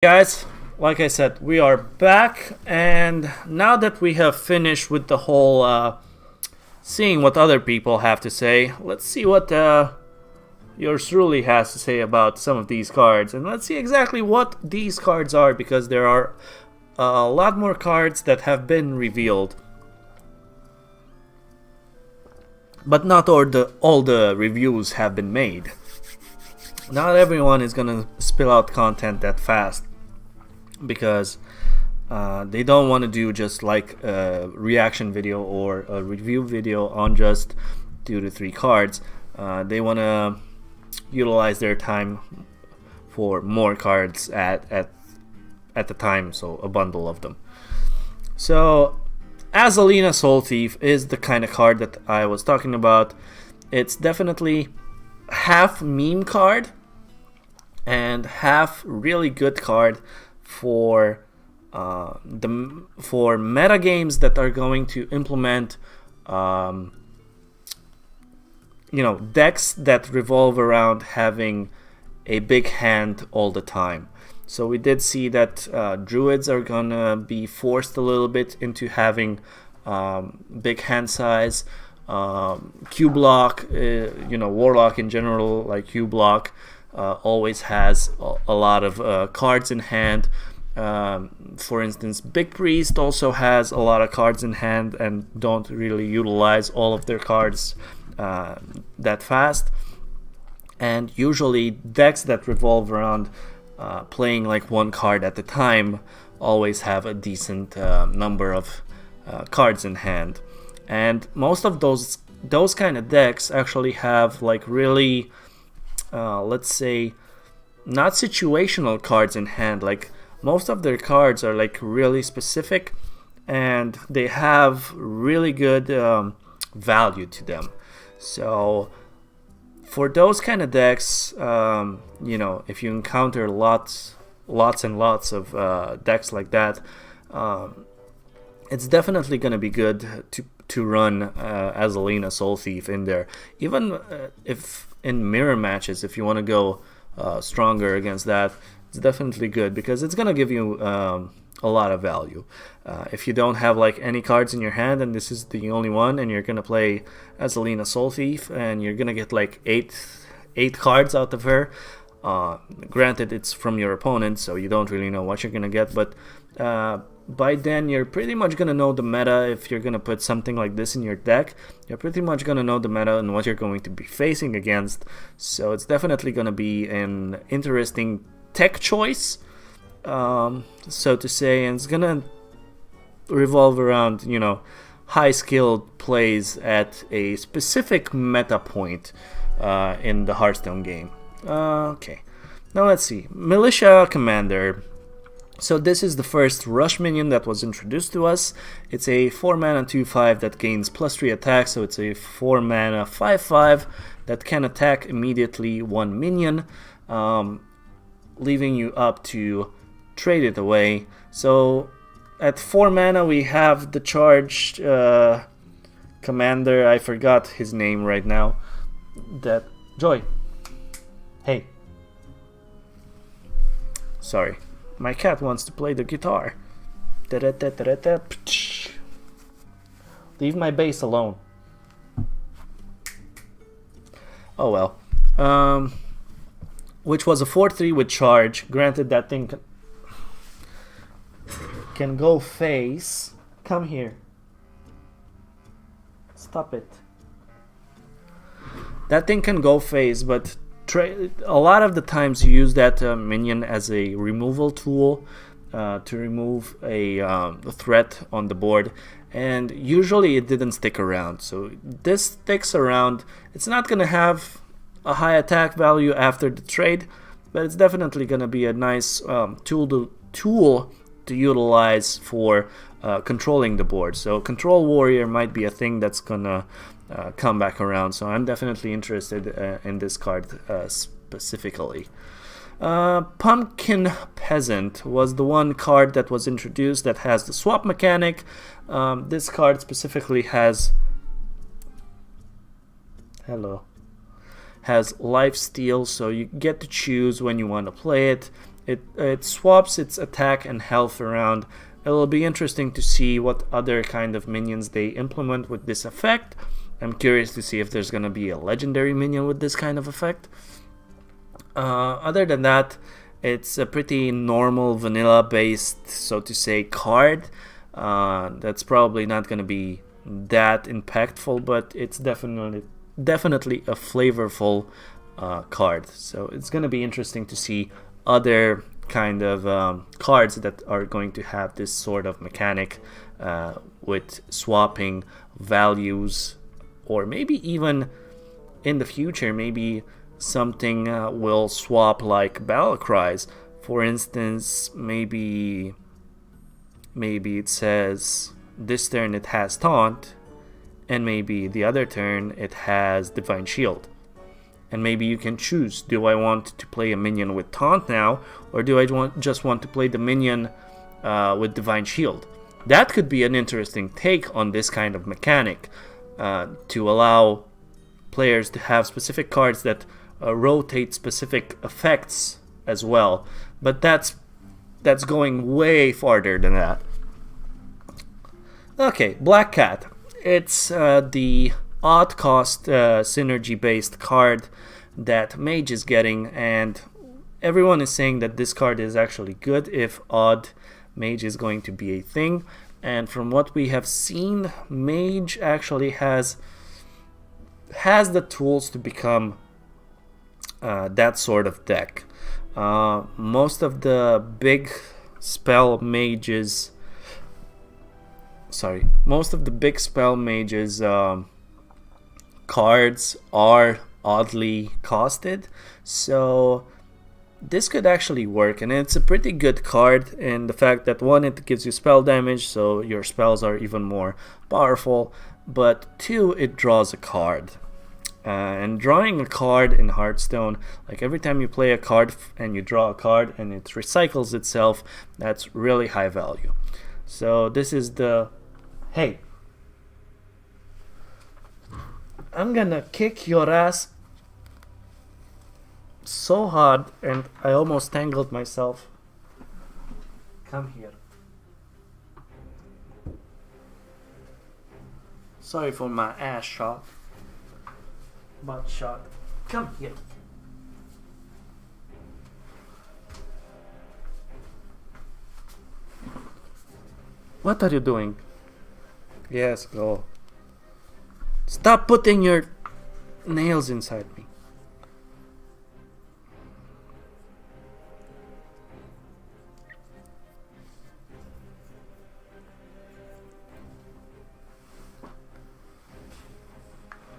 Guys, like I said, we are back, and now that we have finished with the whole seeing what other people have to say, let's see what yours truly has to say about some of these cards, and let's see exactly what these cards are, because there are a lot more cards that have been revealed, but not all the reviews have been made. Not everyone is gonna spill out content that fast, because they don't want to do just like a reaction video or a review video on just 2 to 3 cards. They want to utilize their time for more cards at the time, so a bundle of them. So Azalina Soul Thief is the kind of card that I was talking about. It's definitely half meme card and half really good card for meta games that are going to implement decks that revolve around having a big hand all the time. So we did see that druids are gonna be forced a little bit into having big hand size. Q block, warlock in general, like Q block, always has a lot of cards in hand. For instance, Big Priest also has a lot of cards in hand and don't really utilize all of their cards that fast. And usually decks that revolve around playing like one card at a time always have a decent number of cards in hand. And most of those kind of decks actually have like really, let's say, not situational cards in hand. Like most of their cards are like really specific, and they have really good value to them. So for those kind of decks, if you encounter lots and lots of decks like that, it's definitely going to be good to run Azalina Soul Thief in there. Even if in mirror matches, if you want to go stronger against that, it's definitely good, because it's going to give you a lot of value. If you don't have like any cards in your hand and this is the only one, and you're going to play Azalina Soul Thief and you're going to get like 8 cards out of her, granted it's from your opponent, so you don't really know what you're going to get, but by then you're pretty much going to know the meta. If you're going to put something like this in your deck, you're pretty much going to know the meta and what you're going to be facing against. So it's definitely going to be an interesting tech choice, so to say, and it's going to revolve around, high skilled plays at a specific meta point in the Hearthstone game. Okay, now let's see. Militia Commander. So this is the first rush minion that was introduced to us. It's a 4 mana 2/5 that gains +3 attack, so it's a 4 mana 5/5 that can attack immediately one minion, leaving you up to trade it away. So at 4 mana we have the charged commander. I forgot his name right now. Joy. Hey. Sorry. My cat wants to play the guitar. Leave my bass alone. Oh well. Which was a 4/3 with charge. Granted, that thing can go face. Come here. Stop it. That thing can go face, but a lot of the times you use that minion as a removal tool to remove a threat on the board, and usually it didn't stick around. So this sticks around. It's not going to have a high attack value after the trade, but it's definitely going to be a nice tool to utilize for controlling the board. So Control Warrior might be a thing that's going to come back around, so I'm definitely interested in this card specifically. Pumpkin Peasant was the one card that was introduced that has the swap mechanic. This card specifically has has lifesteal, so you get to choose when you want to play it. It swaps its attack and health around. It'll be interesting to see what other kind of minions they implement with this effect. I'm curious to see if there's going to be a legendary minion with this kind of effect. Other than that, it's a pretty normal vanilla based, so to say, card. That's probably not going to be that impactful, but it's definitely a flavorful card. So it's going to be interesting to see other kind of cards that are going to have this sort of mechanic with swapping values, or maybe even in the future, maybe something will swap like battle cries. For instance, maybe it says this turn it has taunt, and maybe the other turn it has divine shield. And maybe you can choose, do I want to play a minion with taunt now, or do I just want to play the minion with divine shield? That could be an interesting take on this kind of mechanic, to allow players to have specific cards that rotate specific effects as well. But that's going way farther than that. Okay, Black Cat. It's the odd cost synergy based card that Mage is getting, and everyone is saying that this card is actually good if odd Mage is going to be a thing. And from what we have seen, Mage actually has the tools to become that sort of deck. Most of the big spell mages cards are oddly costed, so this could actually work. And it's a pretty good card in the fact that, one, it gives you spell damage, so your spells are even more powerful, but two, it draws a card. And drawing a card in Hearthstone, like every time you play a card and you draw a card and it recycles itself, that's really high value. So this is the... Hey, I'm gonna kick your ass so hard, and I almost tangled myself. Come here. Sorry for my ass shot. Butt shot. Come here. What are you doing? Yes, go. Stop putting your nails inside me.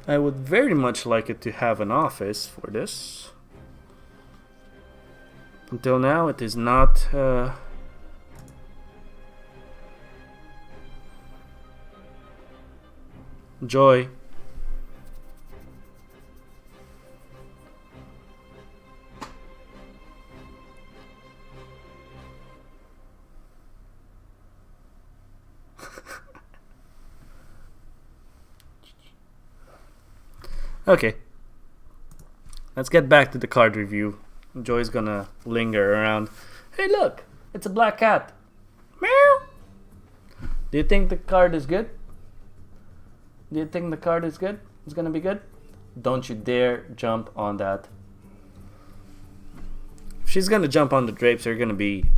I would very much like it to have an office for this. Until now, it is not... Joy. Okay, let's get back to the card review. Joy's gonna linger around. Hey, look, it's a black cat. Meow. Do you think the card is good? Do you think the card is good? It's gonna be good? Don't you dare jump on that. If she's gonna jump on the drapes, you're gonna be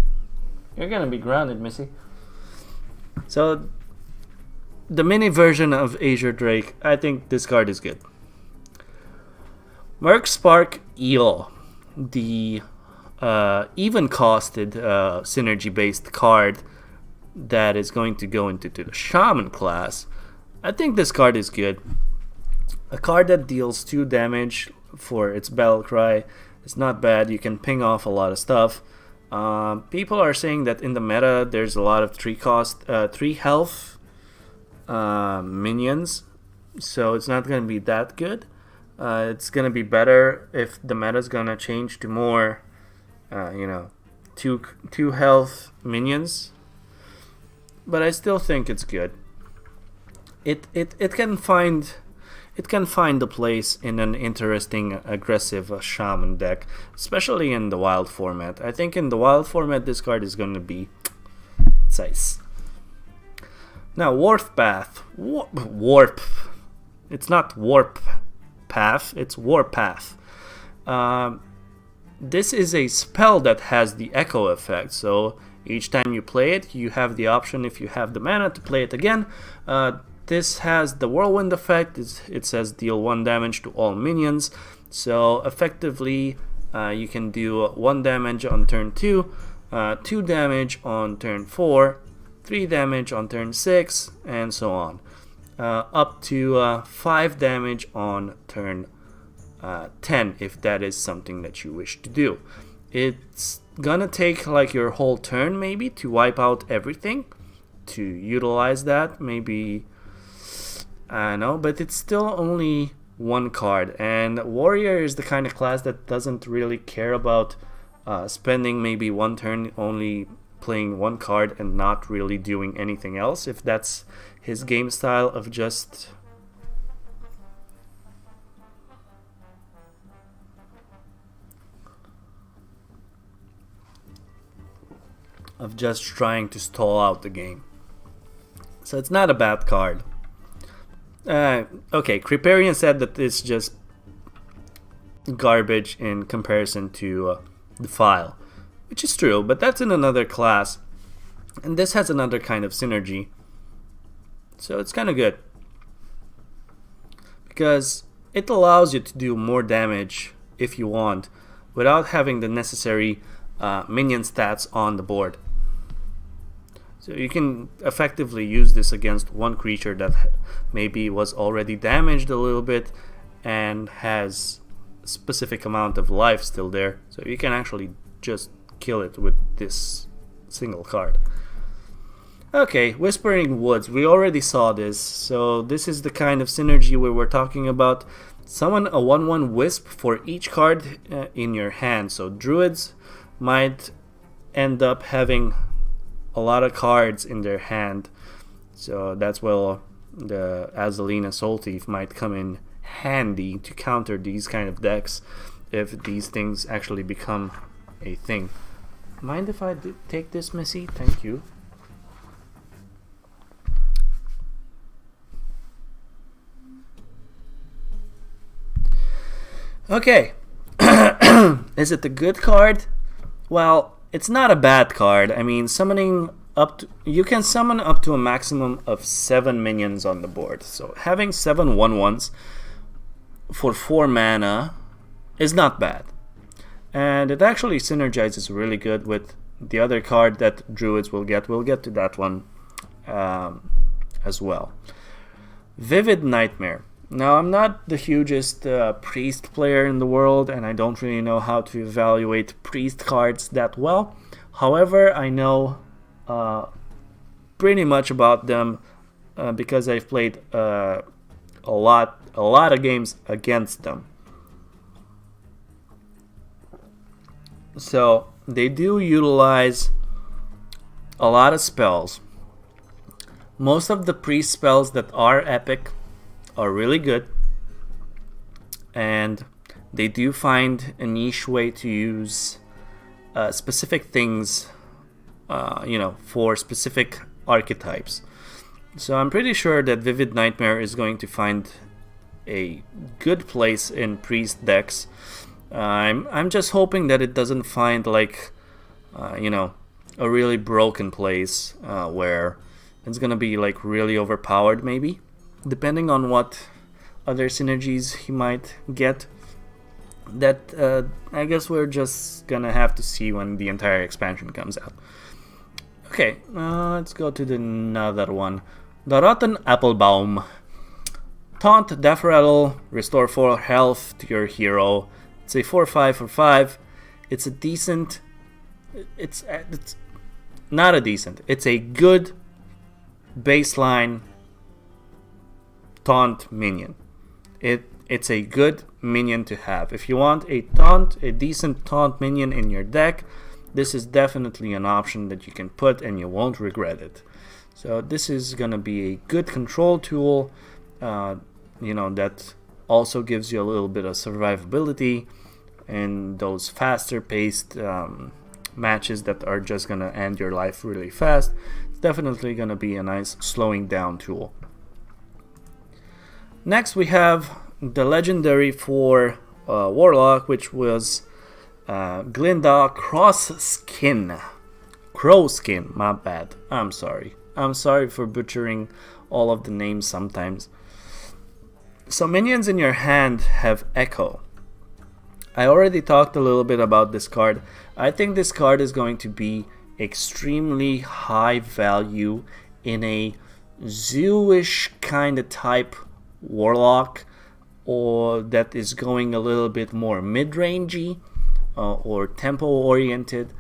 grounded, Missy. So, the mini version of Azure Drake, I think this card is good. Merc Spark Eel, the even costed synergy based card that is going to go into the Shaman class. I think this card is good. A card that deals 2 damage for its battle cry is not bad. You can ping off a lot of stuff. People are saying that in the meta there's a lot of 3 health minions, so it's not going to be that good. It's going to be better if the meta is going to change to more, 2 health minions. But I still think it's good. It can find it can find a place in an interesting aggressive shaman deck, especially in the wild format. I think in the wild format this card is going to be size. Now Warp Path. Warp. It's not Warp Path, it's Warpath. This is a spell that has the echo effect, so each time you play it, you have the option, if you have the mana, to play it again. This has the whirlwind effect. It says deal 1 damage to all minions, so effectively you can do 1 damage on turn 2, 2 damage on turn 4, 3 damage on turn 6, and so on. Up to 5 damage on turn 10, if that is something that you wish to do. It's gonna take like your whole turn maybe to wipe out everything, to utilize that, maybe, I don't know, but it's still only 1 card, and Warrior is the kind of class that doesn't really care about spending maybe 1 turn only playing 1 card and not really doing anything else, if that's his game style of just trying to stall out the game. So it's not a bad card. Okay, Creparian said that it's just garbage in comparison to Defile, which is true, but that's in another class, and this has another kind of synergy, so it's kind of good because it allows you to do more damage if you want without having the necessary minion stats on the board. So you can effectively use this against 1 creature that maybe was already damaged a little bit and has a specific amount of life still there. So you can actually just kill it with this single card. Okay, Whispering Woods. We already saw this. So this is the kind of synergy we were talking about. Summon a 1/1 Wisp for each card in your hand. So Druids might end up having a lot of cards in their hand, so that's where the Azalina Soul Thief might come in handy to counter these kind of decks if these things actually become a thing. Mind if I take this, Missy? Thank you. Okay. Is it a good card? Well, it's not a bad card. I mean, you can summon up to a maximum of 7 minions on the board. So having 7 1/1s for 4 mana is not bad. And it actually synergizes really good with the other card that Druids will get. We'll get to that one as well. Vivid Nightmare. Now, I'm not the hugest priest player in the world, and I don't really know how to evaluate priest cards that well. However, I know pretty much about them because I've played a lot of games against them. So they do utilize a lot of spells. Most of the priest spells that are epic are really good, and they do find a niche way to use specific things, for specific archetypes. So I'm pretty sure that Vivid Nightmare is going to find a good place in priest decks. I'm just hoping that it doesn't find like a really broken place where it's gonna be like really overpowered, maybe, depending on what other synergies he might get. That I guess we're just gonna have to see when the entire expansion comes out. Okay, let's go to another one. The Rotten Applebaum. Taunt, Death Rattle, restore 4 health to your hero. It's a 4/5 for 5. It's a decent. It's not a decent. It's a good baseline taunt minion. It's a good minion to have. If you want a decent taunt minion in your deck, this is definitely an option that you can put and you won't regret it. So this is gonna be a good control tool. that also gives you a little bit of survivability in those faster paced matches that are just gonna end your life really fast. It's definitely gonna be a nice slowing down tool. Next we have the legendary for Warlock, which was Glinda Crowskin, my bad. I'm sorry for butchering all of the names sometimes. So minions in your hand have Echo. I already talked a little bit about this card. I think this card is going to be extremely high value in a zoo-ish kind of type Warlock, or that is going a little bit more mid-rangey or tempo oriented,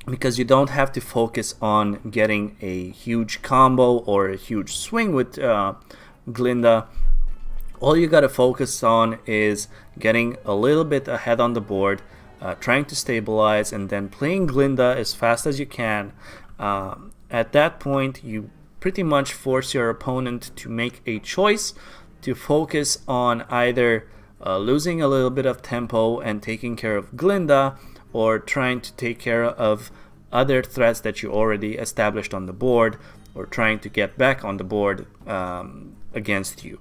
because you don't have to focus on getting a huge combo or a huge swing with Glinda. All you gotta focus on is getting a little bit ahead on the board, trying to stabilize, and then playing Glinda as fast as you can. At that point, you pretty much force your opponent to make a choice to focus on either losing a little bit of tempo and taking care of Glinda, or trying to take care of other threats that you already established on the board, or trying to get back on the board against you.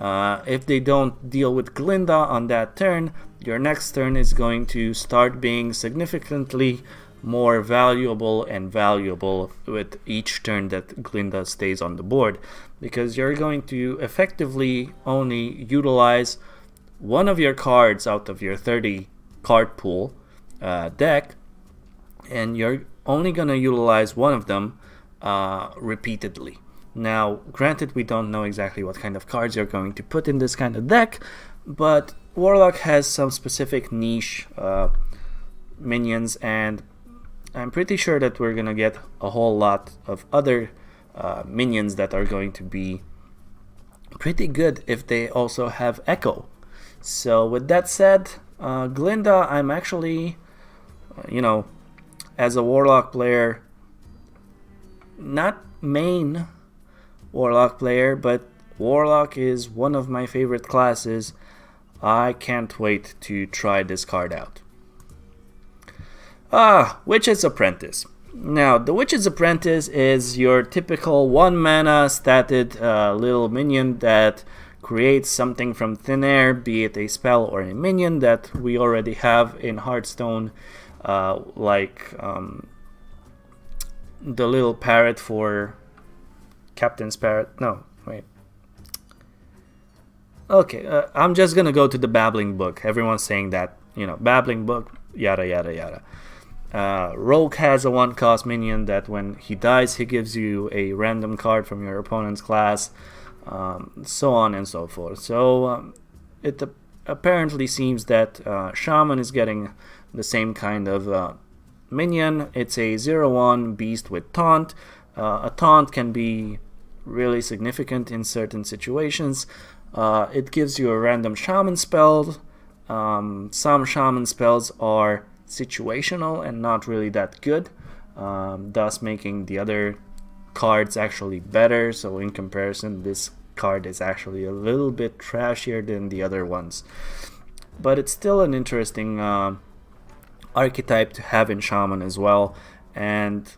If they don't deal with Glinda on that turn, your next turn is going to start being significantly more valuable with each turn that Glinda stays on the board, because you're going to effectively only utilize one of your cards out of your 30 card pool deck, and you're only going to utilize one of them repeatedly. Now, granted, we don't know exactly what kind of cards you're going to put in this kind of deck, but Warlock has some specific niche minions, and I'm pretty sure that we're going to get a whole lot of other minions that are going to be pretty good if they also have Echo. So with that said, Glinda, I'm actually, as a Warlock player, not main Warlock player, but Warlock is one of my favorite classes. I can't wait to try this card out. Witch's Apprentice. Now, the Witch's Apprentice is your typical 1 mana statted little minion that creates something from thin air, be it a spell or a minion that we already have in Hearthstone, like the little parrot for Captain's Parrot. No, wait. Okay, I'm just gonna go to the Babbling Book. Everyone's saying that, Babbling Book, yada yada yada. Rogue has a 1-cost minion that when he dies, he gives you a random card from your opponent's class, so on and so forth. So it apparently seems that Shaman is getting the same kind of minion. It's a 0/1 beast with taunt. A taunt can be really significant in certain situations. It gives you a random shaman spell. Some shaman spells are situational and not really that good, thus making the other cards actually better. So in comparison, this card is actually a little bit trashier than the other ones, but it's still an interesting archetype to have in Shaman as well. And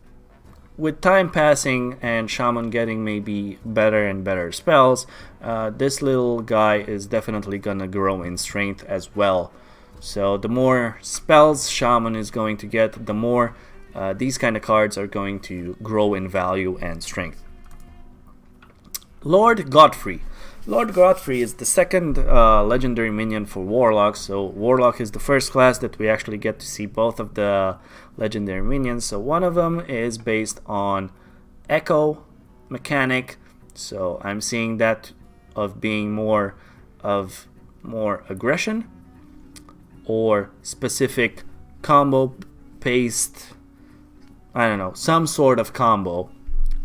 with time passing and Shaman getting maybe better and better spells, this little guy is definitely gonna grow in strength as well. So the more spells Shaman is going to get, the more these kind of cards are going to grow in value and strength. Lord Godfrey. Lord Godfrey is the second legendary minion for Warlock. So Warlock is the first class that we actually get to see both of the legendary minions. So one of them is based on Echo mechanic. So I'm seeing that of being more aggression or specific combo based, I don't know, some sort of combo.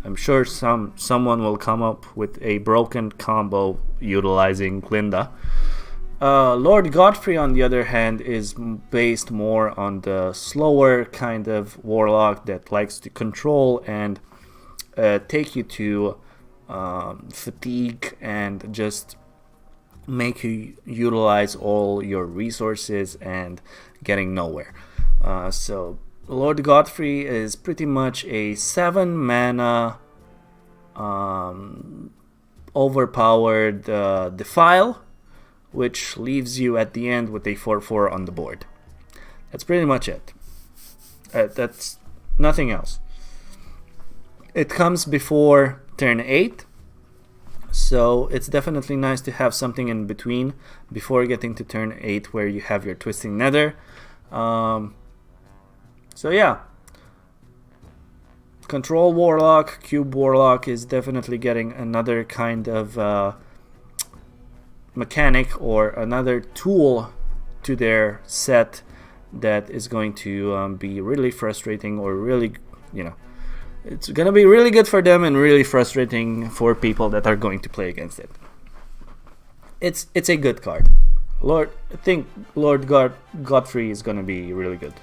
I'm sure someone will come up with a broken combo utilizing Glinda. Lord Godfrey, on the other hand, is based more on the slower kind of Warlock that likes to control and take you to fatigue and just make you utilize all your resources and getting nowhere. So Lord Godfrey is pretty much a 7 mana overpowered Defile, which leaves you at the end with a 4/4 on the board. That's pretty much it. That's nothing else. It comes before turn 8, so it's definitely nice to have something in between before getting to turn 8 where you have your Twisting Nether. So yeah, Control Warlock, Cube Warlock is definitely getting another kind of mechanic or another tool to their set that is going to be really frustrating, or really, it's going to be really good for them and really frustrating for people that are going to play against it. It's a good card. I think Lord Godfrey is going to be really good.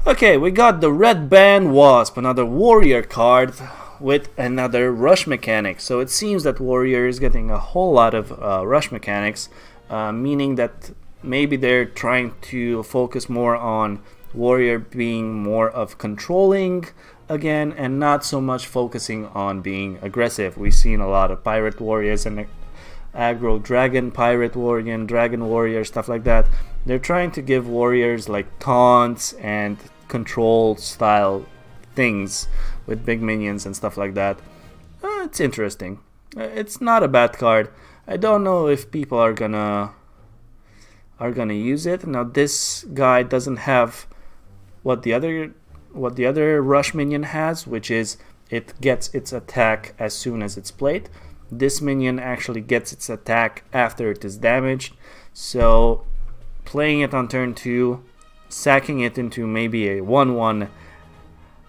Okay, we got the Red Band Wasp, another warrior card with another rush mechanic. So it seems that warrior is getting a whole lot of rush mechanics, meaning that maybe they're trying to focus more on warrior being more of controlling again and not so much focusing on being aggressive. We've seen a lot of pirate warriors and aggro dragon pirate warrior and dragon warrior, stuff like that. They're trying to give warriors like taunts and control style things with big minions and stuff like that. It's interesting. It's not a bad card. I don't know if people are gonna use it. Now this guy doesn't have what the other rush minion has, which is it gets its attack as soon as it's played. This minion actually gets its attack after it is damaged. So playing it on turn 2, sacking it into maybe a 1/1,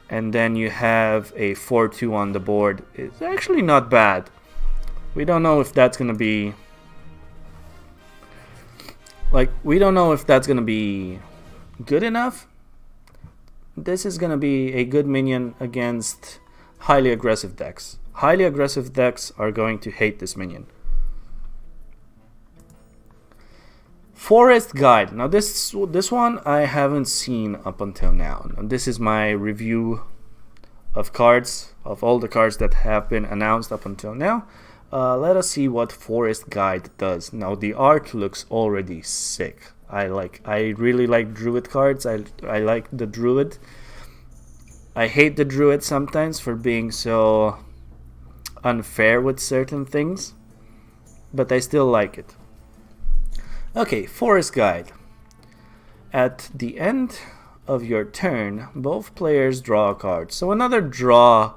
and then you have a 4/2 on the board is actually not bad. We don't know if that's gonna be good enough. This is gonna be a good minion against highly aggressive decks. Highly aggressive decks are going to hate this minion. Forest Guide. Now this one I haven't seen up until now. This is my review of cards, of all the cards that have been announced up until now. Let us see what Forest Guide does. Now the art looks already sick. I really like Druid cards. I like the Druid. I hate the Druid sometimes for being so unfair with certain things, but I still like it. Okay, Forest Guide. At the end of your turn, both players draw a card. So another draw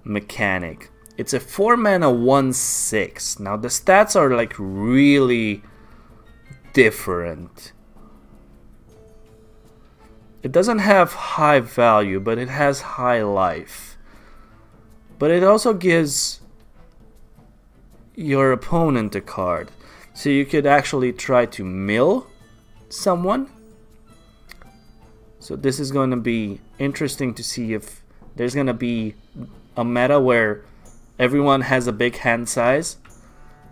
mechanic. It's a 4 mana 1/6. Now the stats are like really different. It doesn't have high value, but it has high life. But it also gives your opponent a card. So you could actually try to mill someone. So this is going to be interesting to see if there's going to be a meta where everyone has a big hand size.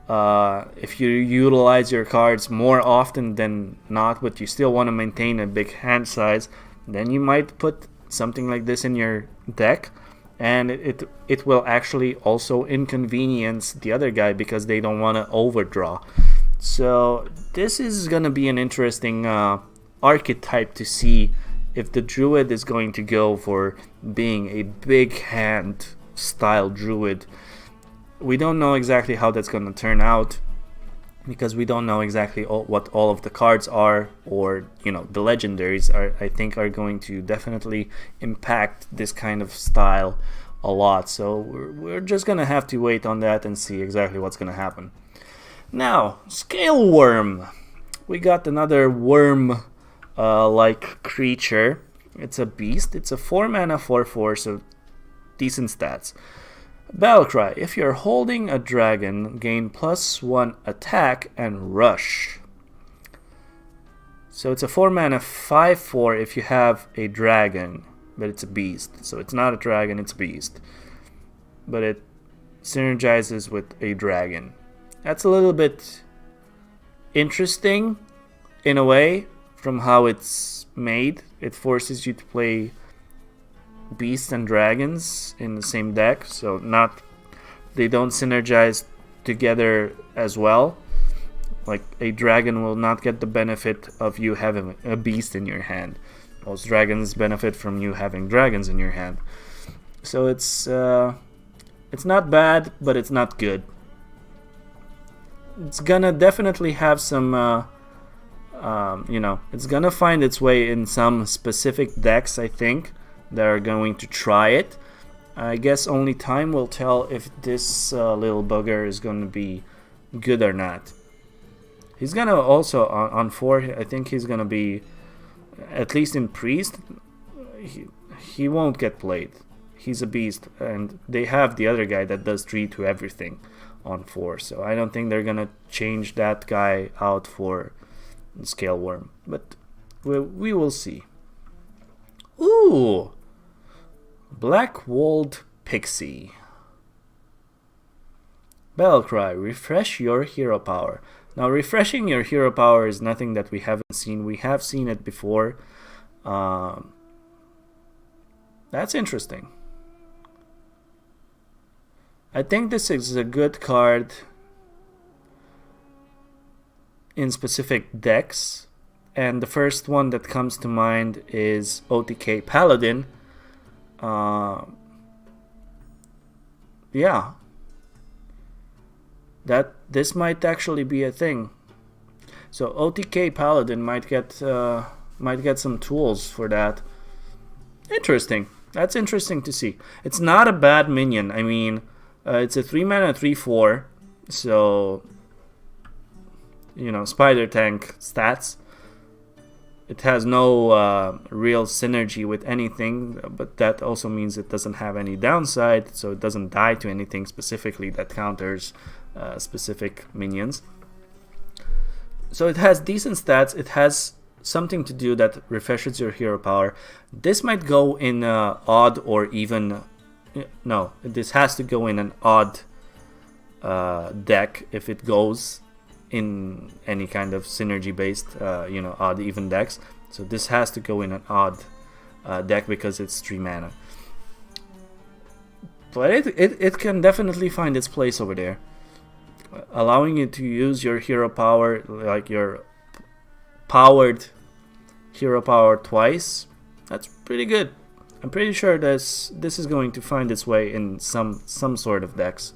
If you utilize your cards more often than not, but you still want to maintain a big hand size, then you might put something like this in your deck, and it will actually also inconvenience the other guy because they don't want to overdraw. So this is going to be an interesting archetype to see if the Druid is going to go for being a big hand style Druid. We don't know exactly how that's going to turn out because we don't know exactly what all of the cards are, or the legendaries I think are going to definitely impact this kind of style a lot. So we're just going to have to wait on that and see exactly what's going to happen. Now, Scale Worm. We got another worm like creature. It's a beast. It's a 4 mana 4/4, so decent stats. Battlecry. If you're holding a dragon, gain +1 attack and rush. So it's a 4 mana 5/4 if you have a dragon, but it's a beast. So it's not a dragon, it's a beast. but it synergizes with a dragon. That's a little bit interesting in a way from how it's made. It forces you to play beasts and dragons in the same deck, so they don't synergize together as well. Like a dragon will not get the benefit of you having a beast in your hand. Most dragons benefit from you having dragons in your hand. So it's not bad, but it's not good. It's gonna definitely have some it's gonna find its way in some specific decks, I think, that are going to try it. I guess only time will tell if this little bugger is going to be good or not. He's gonna also, on 4, I think he's gonna be, at least in Priest, he won't get played. He's a beast, and they have the other guy that does 3 to everything on 4, so I don't think they're gonna change that guy out for Scale Worm, but we will see. Ooh! Black-Walled Pixie. Battlecry, refresh your hero power. Now, refreshing your hero power is nothing that we haven't seen. We have seen it before. That's interesting. I think this is a good card in specific decks. And the first one that comes to mind is OTK Paladin. Yeah. This might actually be a thing. So OTK Paladin might get some tools for that. Interesting. That's interesting to see. It's not a bad minion. I mean, it's a 3-mana 3/4, so spider tank stats. It has no real synergy with anything, but that also means it doesn't have any downside, so it doesn't die to anything specifically that counters specific minions. So it has decent stats. It has something to do that refreshes your hero power. This might go in odd or even... No, this has to go in an odd deck if it goes in any kind of synergy-based, odd even decks. So this has to go in an odd deck because it's 3 mana. But it can definitely find its place over there. Allowing you to use your hero power, like your powered hero power twice, that's pretty good. I'm pretty sure this is going to find its way in some sort of decks.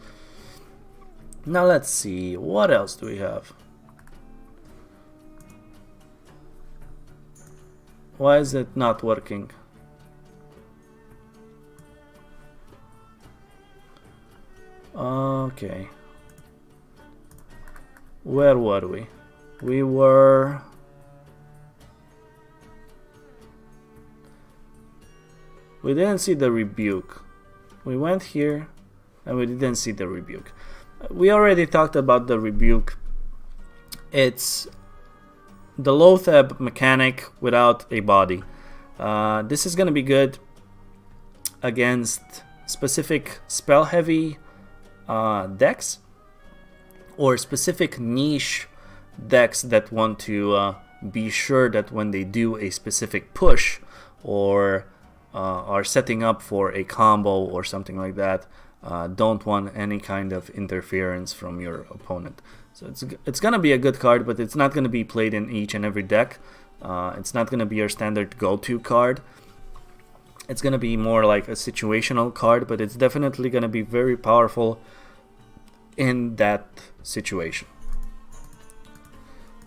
Now let's see, what else do we have? Why is it not working? Okay. Where were we? We were... We didn't see the rebuke. We went here and we didn't see the rebuke. We already talked about the rebuke. It's the Loatheb mechanic without a body. This is going to be good against specific spell heavy decks or specific niche decks that want to be sure that when they do a specific push or are setting up for a combo or something like that, don't want any kind of interference from your opponent. So it's gonna be a good card, but it's not gonna be played in each and every deck. It's not gonna be your standard go-to card. It's gonna be more like a situational card, but it's definitely gonna be very powerful in that situation.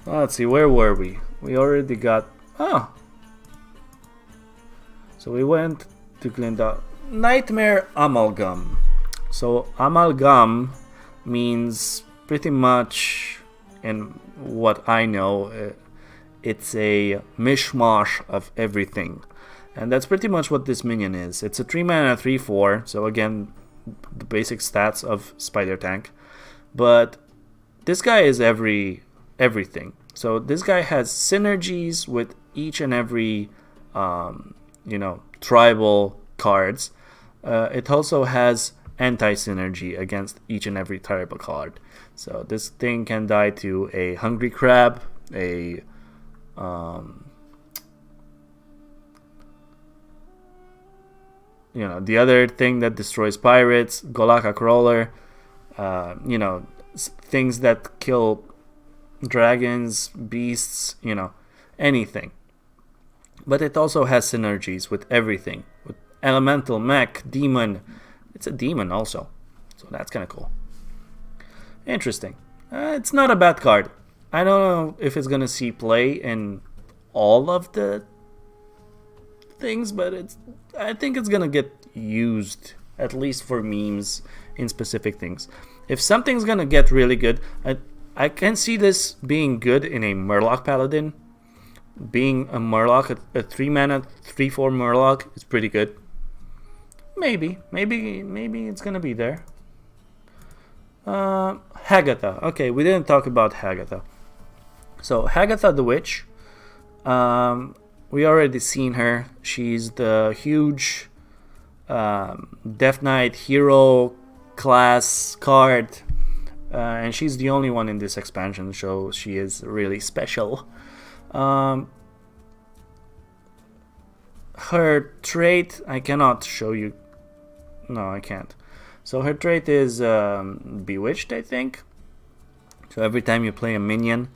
Let's see, where were we? We already got... So we went to Glinda. Nightmare Amalgam. So Amalgam means pretty much, in what I know, it's a mishmash of everything. And that's pretty much what this minion is. It's a 3-mana 3/4, so again, the basic stats of Spider Tank. But this guy is everything. So this guy has synergies with each and every tribal cards. It also has anti-synergy against each and every terrible card. So this thing can die to a Hungry Crab, a the other thing that destroys pirates, Golaka Crawler, things that kill dragons, beasts, anything. But it also has synergies with everything. With Elemental, Mech, Demon. It's a demon also. So that's kind of cool. Interesting. It's not a bad card. I don't know if it's going to see play in all of the things, but I think it's going to get used, at least for memes, in specific things. If something's going to get really good, I can see this being good in a Murloc Paladin. Being a Murloc, a 3-mana, 3/4 Murloc is pretty good. Maybe it's gonna be there. Hagatha. Okay, we didn't talk about Hagatha. So Hagatha the Witch. We already seen her. She's the huge Death Knight hero class card. And she's the only one in this expansion, so she is really special. Her trait, I cannot show you. No, I can't. So her trait is Bewitched, I think. So every time you play a minion,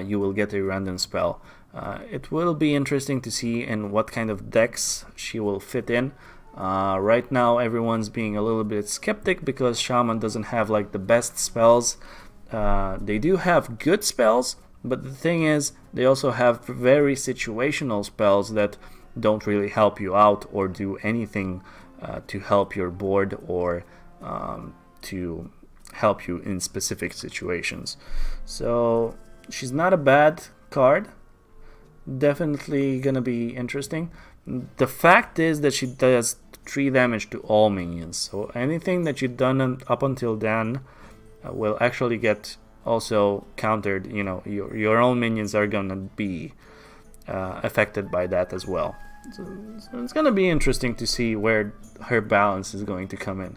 you will get a random spell. It will be interesting to see in what kind of decks she will fit in. Right now, everyone's being a little bit skeptic because Shaman doesn't have like the best spells. They do have good spells, but the thing is, they also have very situational spells that don't really help you out or do anything to help your board or to help you in specific situations. So she's not a bad card. Definitely gonna be interesting. The fact is that she does 3 damage to all minions. So anything that you've done up until then will actually get also countered. Your own minions are gonna be affected by that as well. So it's gonna be interesting to see where her balance is going to come in.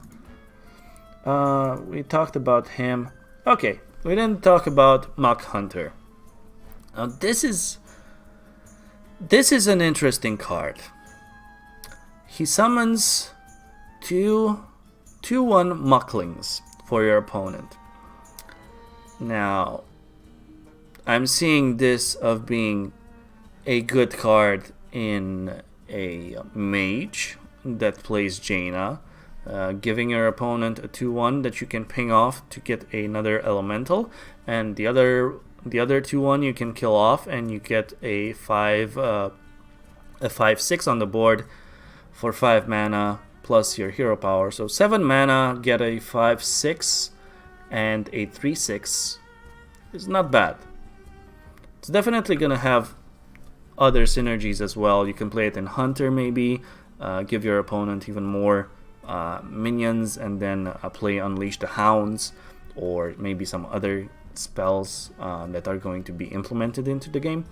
We talked about him. Okay, we didn't talk about Muck Hunter. Now this is an interesting card. He summons 2/1 Mucklings for your opponent. Now, I'm seeing this of being a good card in a Mage that plays Jaina, giving your opponent a 2/1 that you can ping off to get another Elemental, and the other 2/1 you can kill off, and you get a 5/6 on the board for 5 mana plus your hero power. So 7 mana, get a 5/6 and a 3/6 is not bad. It's definitely gonna have other synergies as well. You can play it in Hunter maybe, give your opponent even more minions, and then play Unleash the Hounds, or maybe some other spells that are going to be implemented into the game.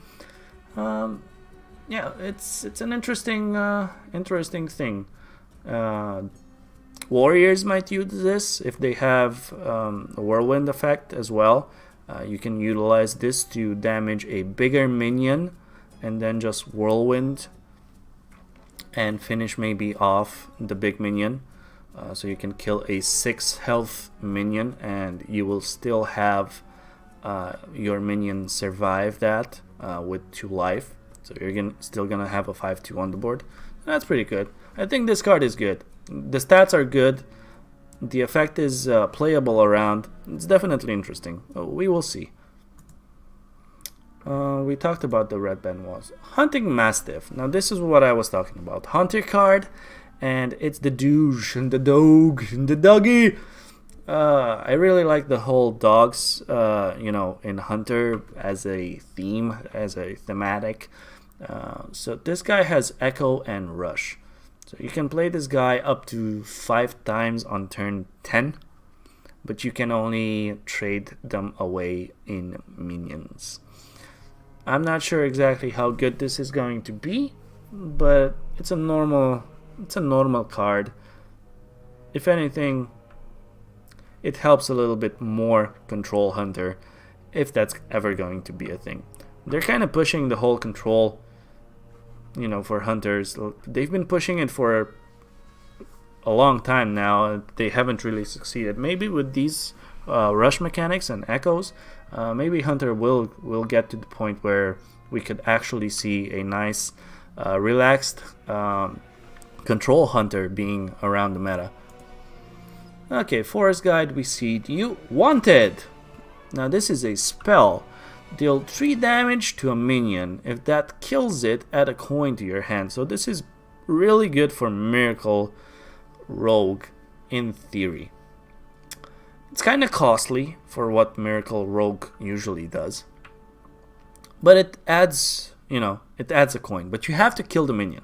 Yeah, it's an interesting thing. Warriors might use this if they have a whirlwind effect as well. You can utilize this to damage a bigger minion and then just whirlwind and finish maybe off the big minion. So you can kill a 6 health minion and you will still have your minion survive that with 2 life. So you're still gonna have a 5/2 on the board. That's pretty good. I think this card is good. The stats are good. The effect is playable around. It's definitely interesting. We will see. We talked about the red band was Hunting Mastiff. Now this is what I was talking about. Hunter card, and it's the douche and the dog and the doggy. I really like the whole dogs, in Hunter as a theme, as a thematic. So this guy has Echo and Rush. So you can play this guy up to 5 times on turn 10, but you can only trade them away in minions. I'm not sure exactly how good this is going to be, but it's a normal card. if anything, it helps a little bit more control hunter, if that's ever going to be a thing. They're kind of pushing the whole control, you know, for hunters. They've been pushing it for a long time now. They haven't really succeeded. Maybe with these rush mechanics and echoes, maybe hunter will get to the point where we could actually see a nice relaxed control hunter being around the meta. Okay, Forest Guide, we see You Wanted. Now this is a spell. Deal 3 damage to a minion. If that kills it, add a coin to your hand. So this is really good for Miracle Rogue in theory. It's kind of costly for what Miracle Rogue usually does. But it adds, you know, it adds a coin. But you have to kill the minion.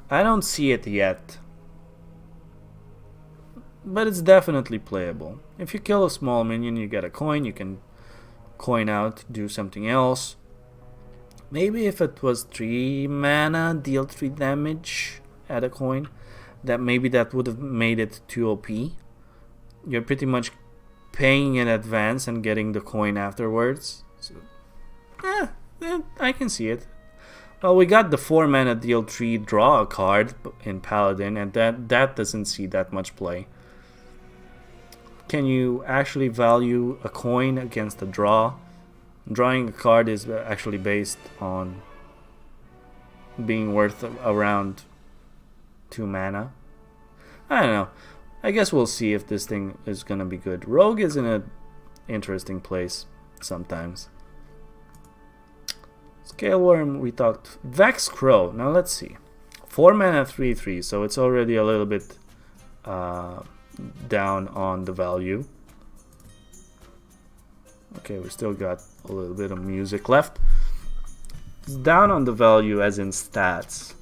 I don't see it yet. But it's definitely playable. If you kill a small minion, you get a coin. You can coin out, do something else. Maybe if it was 3 mana, deal 3 damage, add a coin. Maybe that would have made it too OP. You're pretty much paying in advance and getting the coin afterwards. So, I can see it. Well, we got the 4 mana deal 3 draw a card in Paladin, and that doesn't see that much play. Can you actually value a coin against a draw? Drawing a card is actually based on being worth around 2 mana. I don't know. I guess we'll see if this thing is gonna be good. Rogue is in an interesting place sometimes. Scaleworm, we talked. Vex Crow. Now let's see. 4 mana 3/3, so it's already a little bit down on the value. Okay, we still got a little bit of music left. It's down on the value as in stats.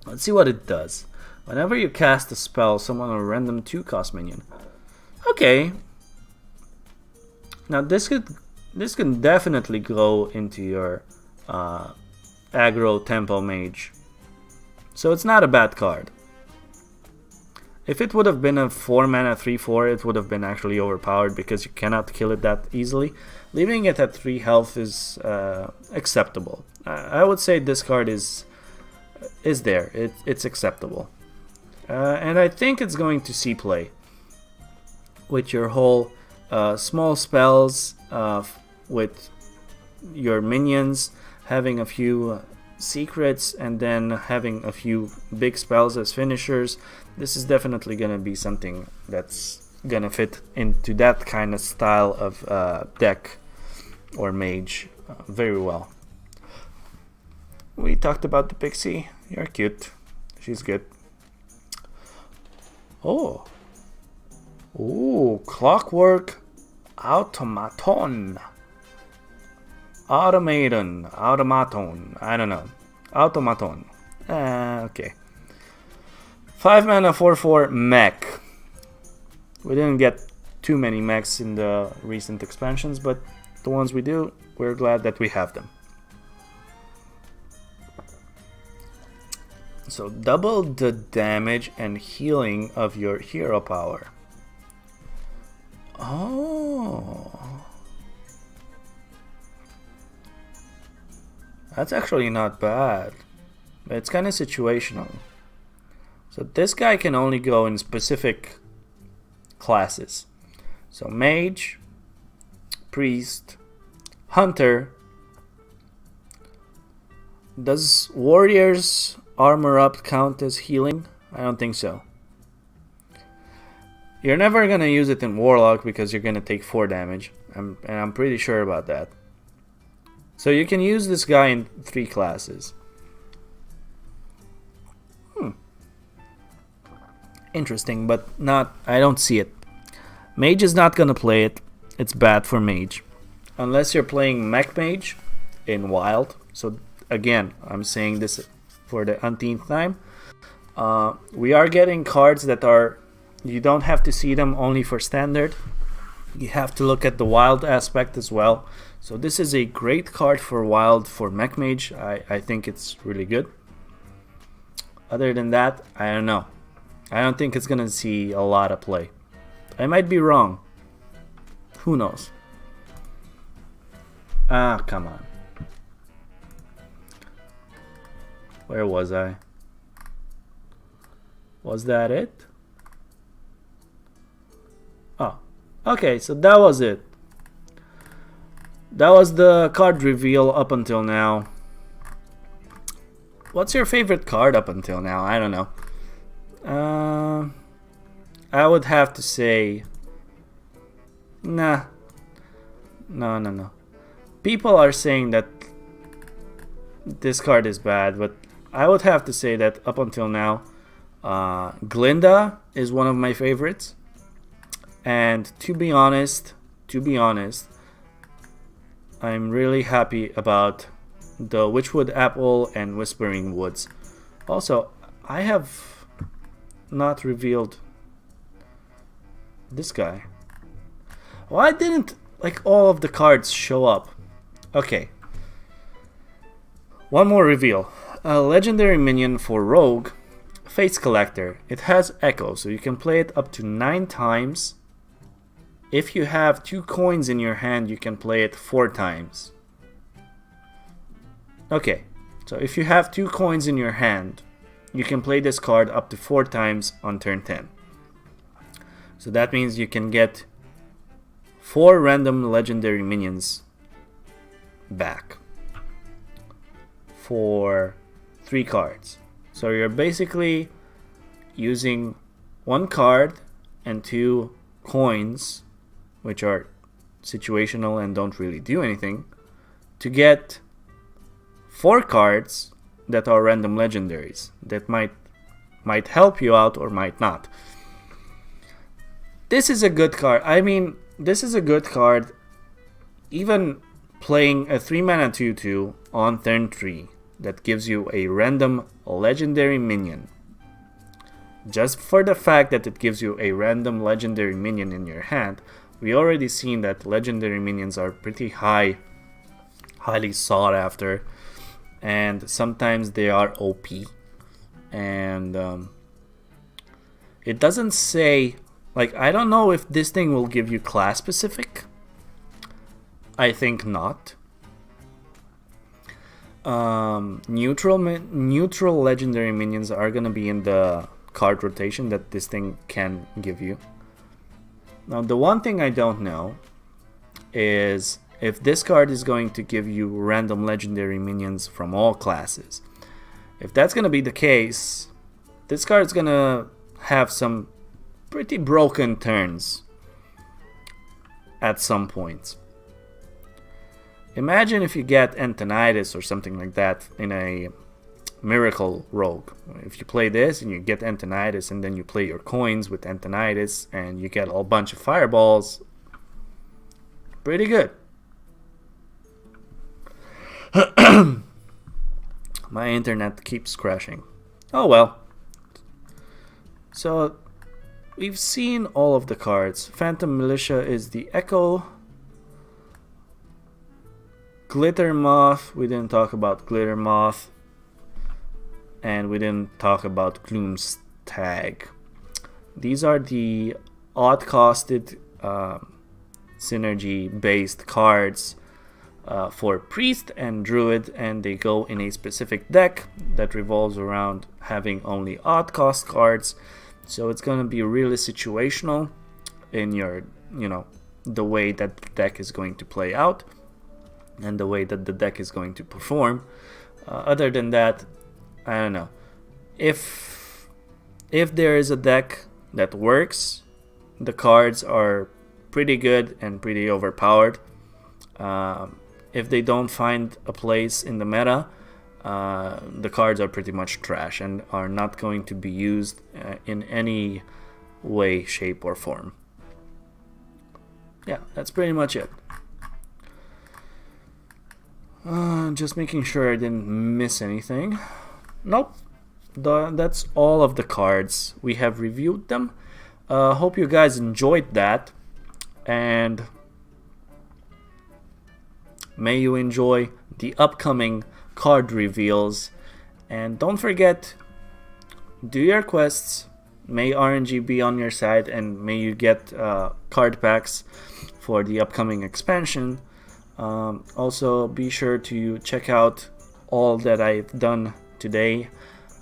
Let's see what it does. Whenever you cast a spell, summon a random 2-cost minion. Okay. Now this can definitely go into your aggro tempo mage. So it's not a bad card. If it would have been a 4 mana 3/4, it would have been actually overpowered because you cannot kill it that easily. Leaving it at 3 health is acceptable. I would say this card is there. It's acceptable. And I think it's going to see play with your whole small spells, with your minions having a few secrets and then having a few big spells as finishers. This is definitely gonna be something that's gonna fit into that kind of style of deck or mage very well. We talked about the pixie. You're cute. She's good. Oh, Clockwork Automaton. Automaton. I don't know. Automaton. Okay. 5 mana 4/4 mech. We didn't get too many mechs in the recent expansions, but the ones we do, we're glad that we have them. So double the damage and healing of your hero power. Oh. That's actually not bad. It's kind of situational. So this guy can only go in specific classes. So mage, priest, hunter. Does warriors armor up count as healing? I don't think so. You're never gonna use it in warlock because you're gonna take 4 damage. And I'm pretty sure about that. So you can use this guy in 3 classes. Interesting, but I don't see it. Mage is not gonna play it. It's bad for mage. Unless you're playing mech mage in wild. So again, I'm saying this for the umpteenth time. We are getting cards that are, you don't have to see them only for standard. You have to look at the wild aspect as well. So this is a great card for wild for mech mage. I think it's really good. Other than that, I don't know. I don't think it's gonna see a lot of play. I might be wrong. Who knows? Ah, come on. Where was I? Was that it? Oh, okay, so that was it. That was the card reveal up until now. What's your favorite card up until now? I don't know. I would have to say... Nah. No. People are saying that this card is bad, but I would have to say that up until now, Glinda is one of my favorites. And to be honest, I'm really happy about the Witchwood Apple and Whispering Woods. Also, I have not revealed this guy. Why didn't like all of the cards show up? Okay. One more reveal. A legendary minion for Rogue, Face Collector. It has Echo, so you can play it up to 9 times. If you have 2 coins in your hand, you can play it 4 times. Okay, so if you have 2 coins in your hand, you can play this card up to 4 times on turn 10. So that means you can get 4 random legendary minions back for 3 cards. So you're basically using 1 card and 2 coins, which are situational and don't really do anything, to get 4 cards that are random legendaries that might help you out or might not. This is a good card. I mean, this is a good card. Even playing a 3-mana 2/2 on turn 3 that gives you a random legendary minion. Just for the fact that it gives you a random legendary minion in your hand, we already seen that legendary minions are pretty highly sought after, and sometimes they are OP. And it doesn't say, like, I don't know if this thing will give you class specific. I think not. Neutral legendary minions are gonna be in the card rotation that this thing can give you. Now, the one thing I don't know is if this card is going to give you random legendary minions from all classes. If that's gonna be the case, this card is gonna have some pretty broken turns at some points. Imagine if you get Antonitis or something like that in a Miracle Rogue. If you play this and you get Antonitis and then you play your coins with Antonitis and you get a bunch of fireballs, pretty good. My internet keeps crashing. Oh well. So we've seen all of the cards. Phantom Militia is the Echo. Glitter Moth, we didn't talk about Glitter Moth. And we didn't talk about Gloom's Tag. These are the odd costed synergy based cards for Priest and Druid, and they go in a specific deck that revolves around having only odd cost cards. So it's going to be really situational in your, the way that the deck is going to play out and the way that the deck is going to perform. Other than that, I don't know. If there is a deck that works, the cards are pretty good and pretty overpowered. If they don't find a place in the meta, the cards are pretty much trash and are not going to be used in any way, shape, or form. Yeah, that's pretty much it. Just making sure I didn't miss anything. Nope. That's all of the cards. We have reviewed them. Hope you guys enjoyed that. And may you enjoy the upcoming card reveals. And don't forget do your quests. May RNG be on your side, and may you get card packs for the upcoming expansion. Also, be sure to check out all that I've done today,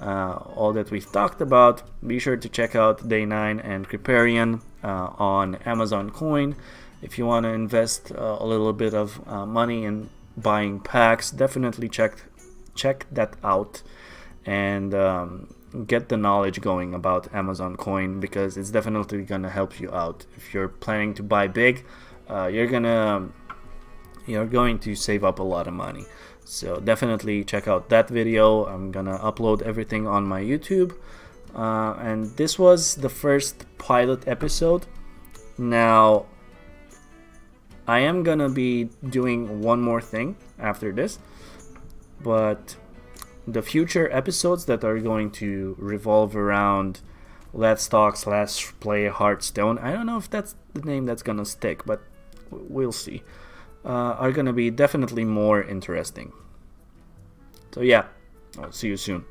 all that we've talked about. Be sure to check out Day 9 and Kripparrian on Amazon Coin. If you want to invest a little bit of money in buying packs, definitely check that out and get the knowledge going about Amazon Coin, because it's definitely gonna help you out. If you're planning to buy big, you're going to save up a lot of money. So definitely check out that video. I'm gonna upload everything on my YouTube. And this was the first pilot episode. Now, I am gonna be doing one more thing after this, but the future episodes that are going to revolve around Let's Talk / Play Hearthstone, I don't know if that's the name that's gonna stick, but we'll see, are gonna be definitely more interesting. So yeah, I'll see you soon.